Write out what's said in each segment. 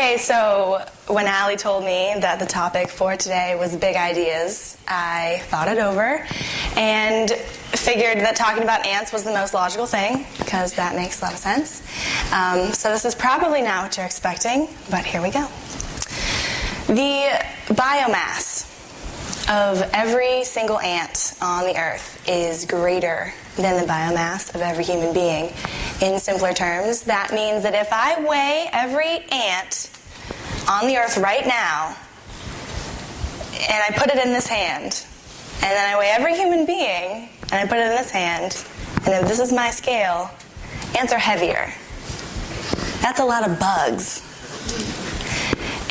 Okay, so when Allie told me that the topic for today was big ideas, I thought it over and figured that talking about ants was the most logical thing, because that makes a lot of sense. So this is probably not what you're expecting, but here we go. The biomass of every single ant on the earth is greater than the biomass of every human being. In simpler terms, that means that if I weigh every ant on the earth right now, and I put it in this hand, and then I weigh every human being, and I put it in this hand, and if this is my scale, ants are heavier. That's a lot of bugs.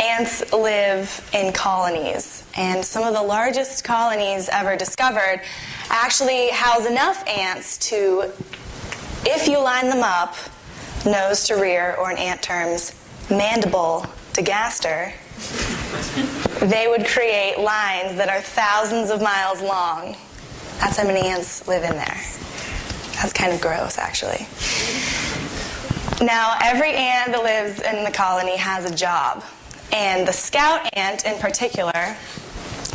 Ants live in colonies, and some of the largest colonies ever discovered actually house enough ants to, if you line them up, nose to rear, or in ant terms, mandible to gaster, they would create lines that are thousands of miles long. That's how many ants live in there. That's kind of gross, actually. Now, every ant that lives in the colony has a job. And the scout ant in particular,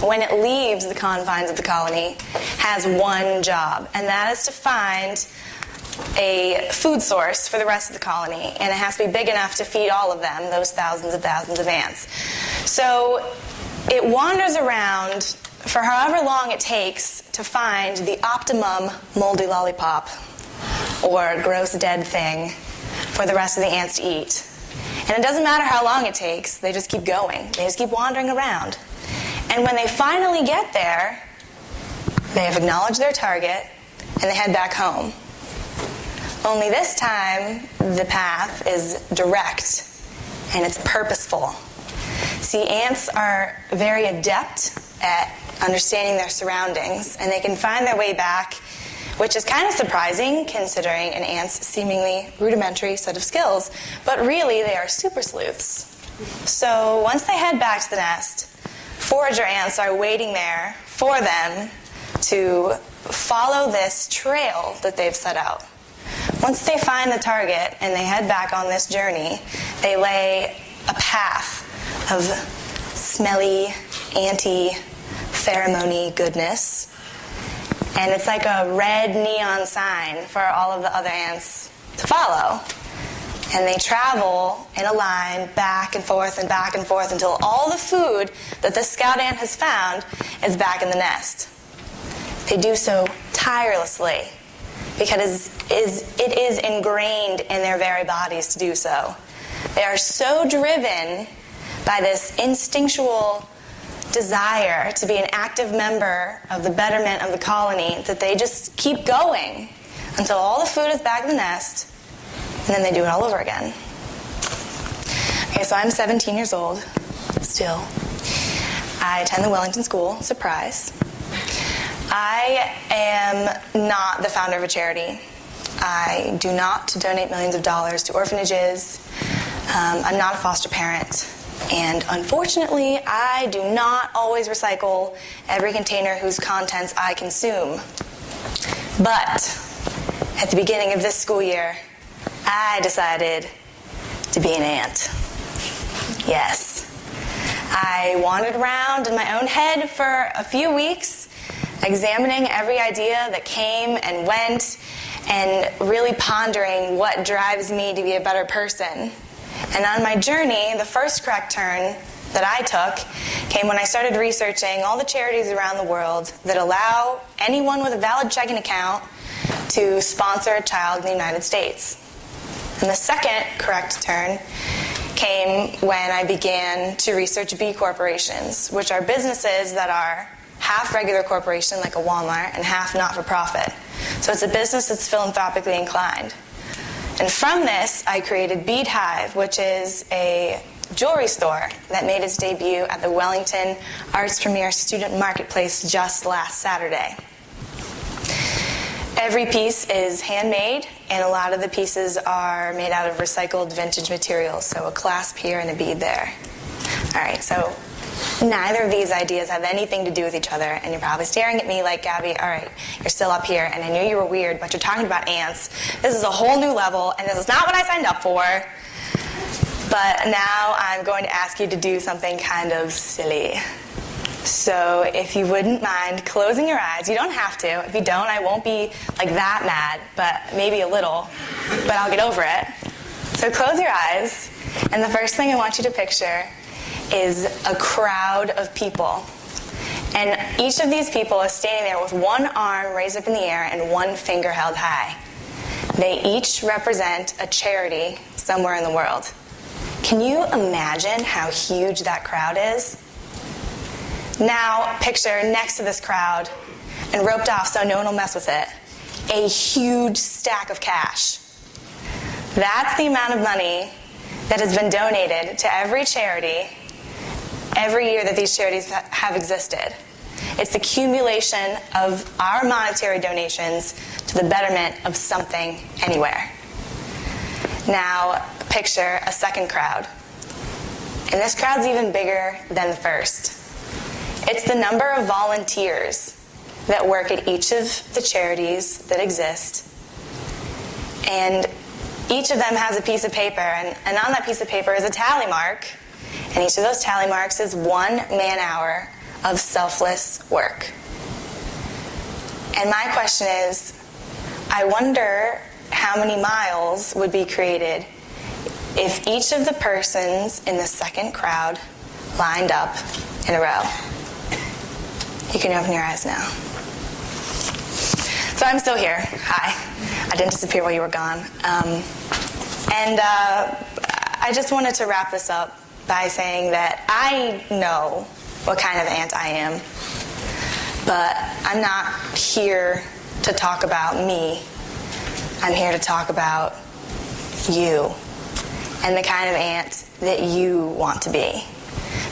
when it leaves the confines of the colony, has one job, and that is to find a food source for the rest of the colony, and it has to be big enough to feed all of them, those thousands of ants. So it wanders around for however long it takes to find the optimum moldy lollipop or gross dead thing for the rest of the ants to eat. And it doesn't matter how long it takes, they just keep going. They just keep wandering around. And when they finally get there, they have acknowledged their target, and they head back home. Only this time, the path is direct, and it's purposeful. See, ants are very adept at understanding their surroundings, and they can find their way back, which is kind of surprising considering an ant's seemingly rudimentary set of skills, but really they are super sleuths. So once they head back to the nest, forager ants are waiting there for them to follow this trail that they've set out. Once they find the target and they head back on this journey, they lay a path of smelly, anti, pheromone goodness. And it's like a red neon sign for all of the other ants to follow. And they travel in a line back and forth until all the food that the scout ant has found is back in the nest. They do so tirelessly because it is ingrained in their very bodies to do so. They are so driven by this instinctual desire to be an active member of the betterment of the colony that they just keep going until all the food is back in the nest, and then they do it all over again. Okay, so I'm 17 years old, still. I attend the Wellington School, surprise. I am not the founder of a charity. I do not donate millions of dollars to orphanages. I'm not a foster parent. And unfortunately, I do not always recycle every container whose contents I consume. But at the beginning of this school year, I decided to be an ant. Yes. I wandered around in my own head for a few weeks, examining every idea that came and went, and really pondering what drives me to be a better person. And on my journey, the first correct turn that I took came when I started researching all the charities around the world that allow anyone with a valid checking account to sponsor a child in the United States. And the second correct turn came when I began to research B corporations, which are businesses that are half regular corporation, like a Walmart, and half not-for-profit. So it's a business that's philanthropically inclined. And from this, I created Bead Hive, which is a jewelry store that made its debut at the Wellington Arts Premier Student Marketplace just last Saturday. Every piece is handmade, and a lot of the pieces are made out of recycled vintage materials, so a clasp here and a bead there. All right, so neither of these ideas have anything to do with each other, and you're probably staring at me like, Gabby, all right, you're still up here, and I knew you were weird, but you're talking about ants. This is a whole new level, and this is not what I signed up for. But now I'm going to ask you to do something kind of silly. So if you wouldn't mind closing your eyes. You don't have to. If you don't, I won't be like that mad, but maybe a little. But I'll get over it. So close your eyes, and the first thing I want you to picture is a crowd of people. And each of these people is standing there with one arm raised up in the air and one finger held high. They each represent a charity somewhere in the world. Can you imagine how huge that crowd is? Now picture next to this crowd, and roped off so no one will mess with it, a huge stack of cash. That's the amount of money that has been donated to every charity every year that these charities have existed. It's the accumulation of our monetary donations to the betterment of something anywhere. Now picture a second crowd. And this crowd's even bigger than the first. It's the number of volunteers that work at each of the charities that exist. And each of them has a piece of paper, and on that piece of paper is a tally mark. And each of those tally marks is 1 man-hour of selfless work. And my question is, I wonder how many miles would be created if each of the persons in the second crowd lined up in a row. You can open your eyes now. So I'm still here. Hi. I didn't disappear while you were gone. I just wanted to wrap this up by saying that I know what kind of ant I am, but I'm not here to talk about me. I'm here to talk about you and the kind of ant that you want to be.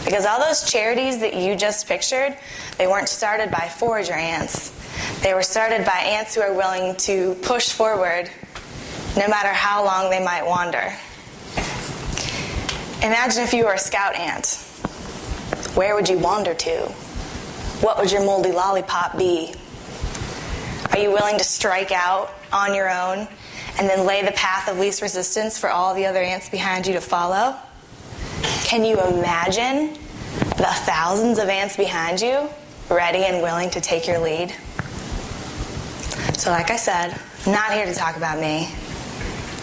Because all those charities that you just pictured, they weren't started by forager ants. They were started by ants who are willing to push forward no matter how long they might wander. Imagine if you were a scout ant. Where would you wander to? What would your moldy lollipop be? Are you willing to strike out on your own and then lay the path of least resistance for all the other ants behind you to follow? Can you imagine the thousands of ants behind you ready and willing to take your lead? So like I said, I'm not here to talk about me.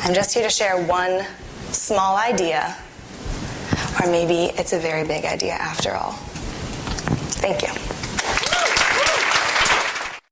I'm just here to share one small idea, or maybe it's a very big idea after all. Thank you.